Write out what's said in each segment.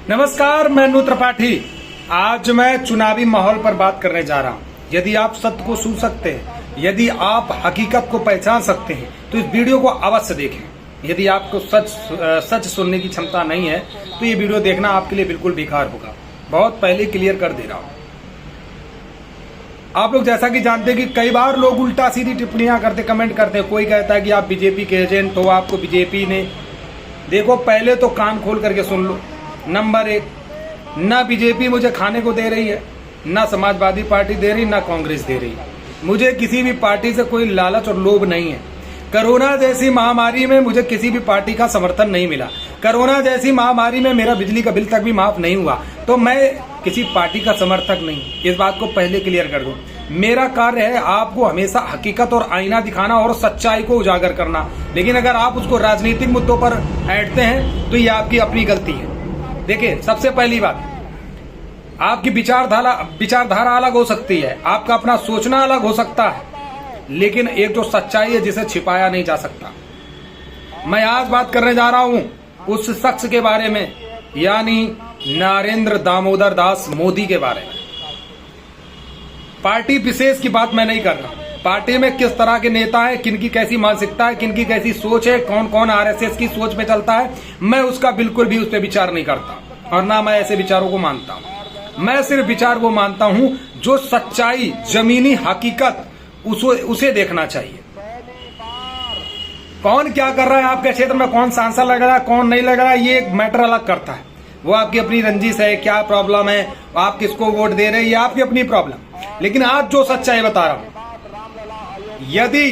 नमस्कार, मैं नू त्रिपाठी। आज मैं चुनावी माहौल पर बात करने जा रहा हूँ। यदि आप सत्य को छू सकते हैं, यदि आप हकीकत को पहचान सकते हैं, तो इस वीडियो को अवश्य देखें। यदि आपको सच सुनने की क्षमता नहीं है, तो ये वीडियो देखना आपके लिए बिल्कुल बेकार होगा। बहुत पहले क्लियर कर दे रहा हूँ। आप लोग जैसा कि जानते हैं कि कई बार लोग उल्टा सीधी टिप्पणियां करते, कमेंट करते हैं। कोई कहता है कि आप बीजेपी के एजेंट हो, आपको बीजेपी ने। देखो, पहले तो कान खोल करके सुन लो। नंबर 1, ना बीजेपी मुझे खाने को दे रही है, ना समाजवादी पार्टी दे रही, ना कांग्रेस दे रही। मुझे किसी भी पार्टी से कोई लालच और लोभ नहीं है। कोरोना जैसी महामारी में मुझे किसी भी पार्टी का समर्थन नहीं मिला। कोरोना जैसी महामारी में मेरा बिजली का बिल तक भी माफ नहीं हुआ, तो मैं किसी पार्टी का समर्थक नहीं। इस बात को पहले क्लियर कर दूं। मेरा कार्य है आपको हमेशा हकीकत और आईना दिखाना और सच्चाई को उजागर करना। लेकिन अगर आप उसको राजनीतिक मुद्दों पर ऐंठते हैं, तो ये आपकी अपनी गलती है। देखिए, सबसे पहली बात, आपकी विचारधारा अलग हो सकती है, आपका अपना सोचना अलग हो सकता है, लेकिन एक जो सच्चाई है जिसे छिपाया नहीं जा सकता। मैं आज बात करने जा रहा हूं उस शख्स के बारे में, यानी नरेंद्र दामोदर दास मोदी के बारे में। पार्टी विशेष की बात मैं नहीं कर रहा। पार्टी में किस तरह के नेता हैं, किनकी कैसी मानसिकता है, किनकी कैसी सोच है, कौन कौन आरएसएस की सोच पे चलता है, मैं उसका बिल्कुल भी उस पर विचार नहीं करता और ना मैं ऐसे विचारों को मानता हूं। मैं सिर्फ विचार वो मानता हूं जो सच्चाई, जमीनी हकीकत, उसे देखना चाहिए। कौन क्या कर रहा है आपके क्षेत्र में, कौन सांसद लग रहा है, कौन नहीं लग रहा है, ये एक मैटर अलग करता है। वो आपकी अपनी रंजिश है, क्या प्रॉब्लम है, आप किसको वोट दे रहे हैं, ये आपकी अपनी प्रॉब्लम। लेकिन आज जो सच्चाई बता रहा हूं, यदि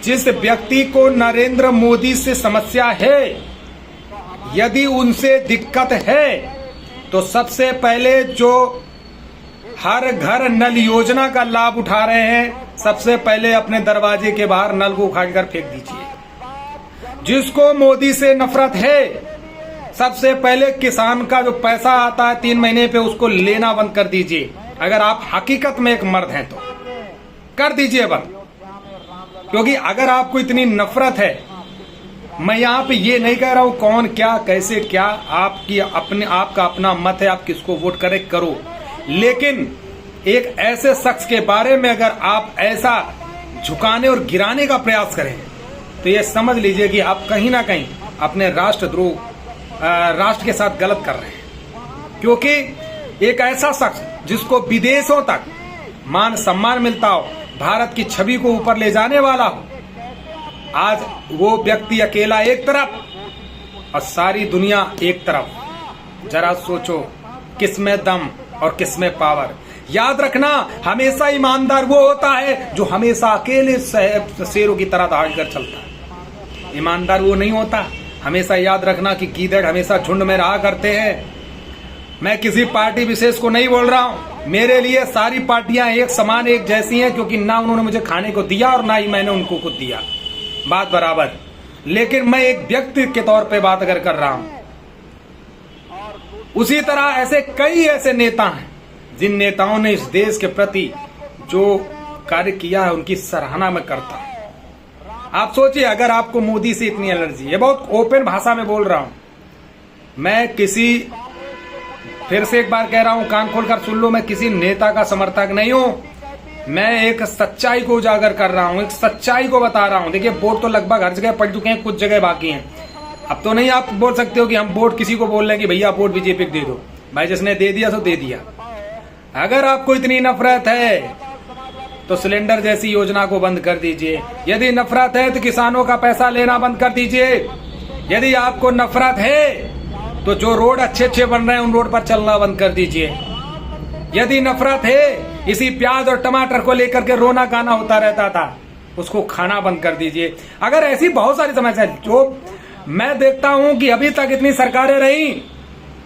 जिस व्यक्ति को नरेंद्र मोदी से समस्या है, यदि उनसे दिक्कत है, तो सबसे पहले जो हर घर नल योजना का लाभ उठा रहे हैं, सबसे पहले अपने दरवाजे के बाहर नल को उखाड़ कर फेंक दीजिए। जिसको मोदी से नफरत है, सबसे पहले किसान का जो पैसा आता है 3 महीने पे, उसको लेना बंद कर दीजिए। अगर आप हकीकत में एक मर्द हैं तो कर दीजिए बंद। क्योंकि अगर आपको इतनी नफरत है, मैं यहां पे ये नहीं कह रहा हूं कौन क्या कैसे क्या, आपका अपना मत है, आप किसको वोट करें करो। लेकिन एक ऐसे शख्स के बारे में अगर आप ऐसा झुकाने और गिराने का प्रयास करें, तो ये समझ लीजिए कि आप कहीं ना कहीं अपने राष्ट्र के साथ गलत कर रहे हैं। क्योंकि एक ऐसा शख्स जिसको विदेशों तक मान सम्मान मिलता हो, भारत की छवि को ऊपर ले जाने वाला हो, आज वो व्यक्ति अकेला एक तरफ और सारी दुनिया एक तरफ। जरा सोचो, किसमें दम और किसमें पावर। याद रखना, हमेशा ईमानदार वो होता है जो हमेशा अकेले शेरों की तरह दहाड़ कर चलता है। ईमानदार वो नहीं होता। हमेशा याद रखना कि गीदड़ हमेशा झुंड में रहा करते हैं। मैं किसी पार्टी विशेष को नहीं बोल रहा हूं। मेरे लिए सारी पार्टियां एक समान, एक जैसी हैं, क्योंकि ना उन्होंने मुझे खाने को दिया और ना ही मैंने उनको कुछ दिया, बात बराबर। लेकिन मैं एक व्यक्ति के तौर पे बात अगर कर रहा हूं, उसी तरह ऐसे कई ऐसे नेता हैं जिन नेताओं ने इस देश के प्रति जो कार्य किया है, उनकी सराहना मैं करता हूं। आप सोचिए, अगर आपको मोदी से इतनी एलर्जी है, बहुत ओपन भाषा में बोल रहा हूं मैं, फिर से एक बार कह रहा हूं, कान खोलकर सुन लो, मैं किसी नेता का समर्थक नहीं हूं। मैं एक सच्चाई को उजागर कर रहा हूं, एक सच्चाई को बता रहा हूं। देखिए, वोट तो लगभग हर जगह पड़ चुके हैं, कुछ जगह बाकी हैं। अब तो नहीं आप बोल सकते हो कि हम वोट किसी को बोल रहे हैं कि भैया वोट बीजेपी को दे दो। भाई, जिसने दे दिया तो दे दिया। अगर आपको इतनी नफरत है तो सिलेंडर जैसी योजना को बंद कर दीजिए। यदि नफरत है तो किसानों का पैसा लेना बंद कर दीजिए। यदि आपको नफरत है तो जो रोड अच्छे बन रहे हैं, उन रोड पर चलना बंद कर दीजिए। यदि नफरत है, इसी प्याज और टमाटर को लेकर के रोना गाना होता रहता था, उसको खाना बंद कर दीजिए। अगर ऐसी बहुत सारी समस्या जो मैं देखता हूं कि अभी तक इतनी सरकारें रही,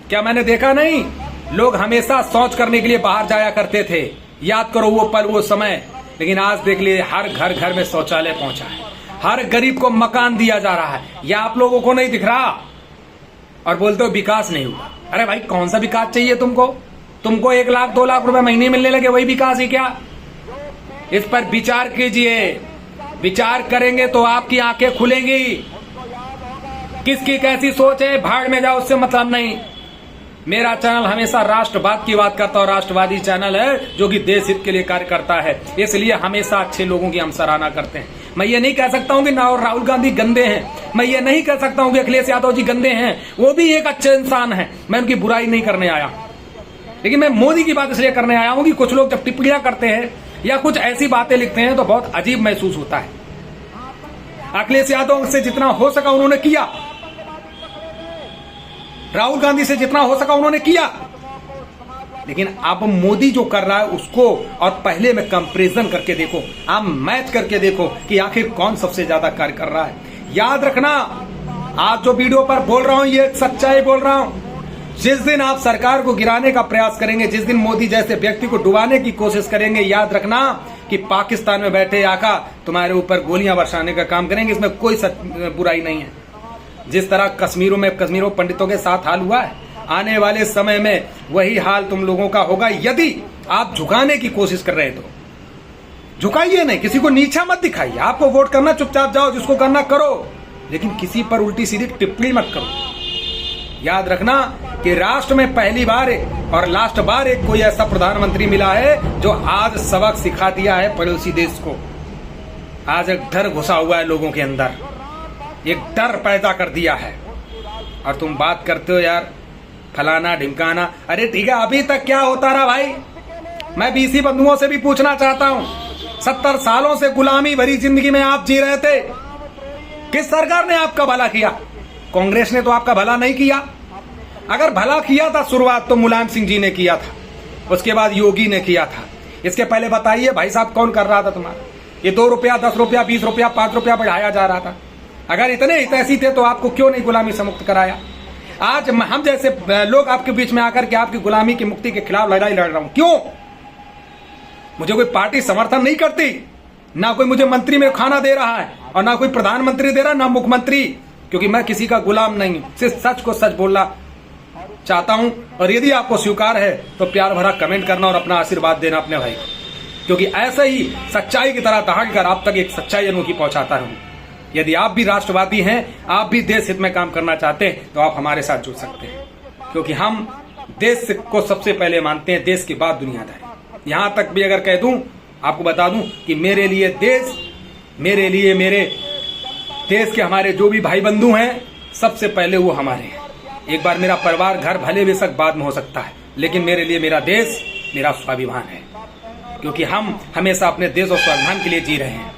क्या मैंने देखा नहीं? लोग हमेशा शौच करने के लिए बाहर जाया करते थे। याद करो वो पल, वो समय। लेकिन आज देख लिए, हर घर में शौचालय पहुंचा है, हर गरीब को मकान दिया जा रहा है। या आप लोगों को नहीं दिख रहा और बोलते हो विकास नहीं हुआ। अरे भाई, कौन सा विकास चाहिए तुमको? 1 लाख 2 लाख रुपए महीने मिलने लगे, वही विकास ही क्या? इस पर विचार कीजिए। विचार करेंगे तो आपकी आंखें खुलेंगी। किसकी कैसी सोच है, भाड़ में जाओ, उससे मतलब नहीं। मेरा चैनल हमेशा राष्ट्रवाद की बात करता है और राष्ट्रवादी चैनल है जो कि देश हित के लिए कार्य करता है, इसलिए हमेशा अच्छे लोगों की हम सराहना करते हैं। मैं ये नहीं कह सकता हूं कि राहुल गांधी गंदे हैं, मैं ये नहीं कह सकता हूं कि अखिलेश यादव जी गंदे हैं, वो भी एक अच्छे इंसान है, मैं उनकी बुराई नहीं करने आया। लेकिन मैं मोदी की बात इसलिए करने आया हूं कि कुछ लोग जब टिप्पणियां करते हैं या कुछ ऐसी बातें लिखते हैं तो बहुत अजीब महसूस होता है। अखिलेश यादव से जितना हो सका उन्होंने किया, राहुल गांधी से जितना हो सका उन्होंने किया, लेकिन अब मोदी जो कर रहा है उसको और पहले में कंपैरिजन करके देखो, आप मैच करके देखो कि आखिर कौन सबसे ज्यादा कार्य कर रहा है। याद रखना, आज जो वीडियो पर बोल रहा हूं ये सच्चाई बोल रहा हूं। जिस दिन आप सरकार को गिराने का प्रयास करेंगे, जिस दिन मोदी जैसे व्यक्ति को डुबाने की कोशिश करेंगे, याद रखना कि पाकिस्तान में बैठे आका तुम्हारे ऊपर गोलियां बरसाने का काम करेंगे। इसमें कोई बुराई नहीं है। जिस तरह कश्मीरों पंडितों के साथ हाल हुआ है, आने वाले समय में वही हाल तुम लोगों का होगा यदि आप झुकाने की कोशिश कर रहे। तो झुकाइए नहीं, किसी को नीचा मत दिखाइए। आपको वोट करना चुपचाप जाओ, जिसको करना करो, लेकिन किसी पर उल्टी सीधी टिप्पणी मत करो। याद रखना कि राष्ट्र में पहली बार और लास्ट बार एक कोई ऐसा प्रधानमंत्री मिला है जो आज सबक सिखा दिया है पड़ोसी देश को। आज एक डर घुसा हुआ है लोगों के अंदर, एक डर पैदा कर दिया है। और तुम बात करते हो यार फलाना ढिमकाना, अरे ठीक है, अभी तक क्या होता रहा भाई? मैं बीसी बंधुओं से भी पूछना चाहता हूं, 70 सालों से गुलामी भरी जिंदगी में आप जी रहे थे, किस सरकार ने आपका भला किया? कांग्रेस ने तो आपका भला नहीं किया। अगर भला किया था शुरुआत तो मुलायम सिंह जी ने किया था, उसके बाद योगी ने किया था। इसके पहले बताइए भाई साहब कौन कर रहा था तुम्हारा? ये 2 रुपया 10 रुपया 20 रुपया 5 रुपया बढ़ाया जा रहा था। अगर इतने हितैषी थे तो आपको क्यों नहीं गुलामी से मुक्त कराया? आज हम जैसे लोग आपके बीच में आकर के आपकी गुलामी की मुक्ति के खिलाफ लड़ाई लड़ रहा हूं। क्यों? मुझे कोई पार्टी समर्थन नहीं करती, ना कोई मुझे मंत्री में खाना दे रहा है और ना कोई प्रधानमंत्री दे रहा, ना मुख्यमंत्री, क्योंकि मैं किसी का गुलाम नहीं हूं। सिर्फ सच को सच बोलना चाहता हूं। और यदि आपको स्वीकार है तो प्यार भरा कमेंट करना और अपना आशीर्वाद देना अपने भाई को, क्योंकि ऐसे ही सच्चाई की तरह दहाड़ कर आप तक एक सच्चाई अनोखी पहुंचाता रहूं। यदि आप भी राष्ट्रवादी हैं, आप भी देश हित में काम करना चाहते हैं, तो आप हमारे साथ जुड़ सकते हैं, क्योंकि हम देश को सबसे पहले मानते हैं, देश के बाद दुनियादारी। यहां तक भी अगर कह दूं, आपको बता दूं कि मेरे लिए देश, मेरे लिए मेरे देश के हमारे जो भी भाई बंधु हैं, सबसे पहले वो हमारे हैं। एक बार मेरा परिवार घर भले बेशक बाद में हो सकता है, लेकिन मेरे लिए मेरा देश मेरा स्वाभिमान है, क्योंकि हम हमेशा अपने देश और स्वाभिमान के लिए जी रहे हैं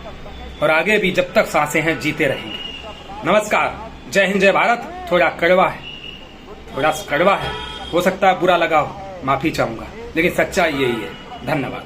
और आगे भी जब तक सांसें हैं जीते रहेंगे। नमस्कार, जय हिंद, जय भारत। थोड़ा कड़वा है, हो सकता है बुरा लगा हो, माफी चाहूंगा, लेकिन सच्चाई यही है। धन्यवाद।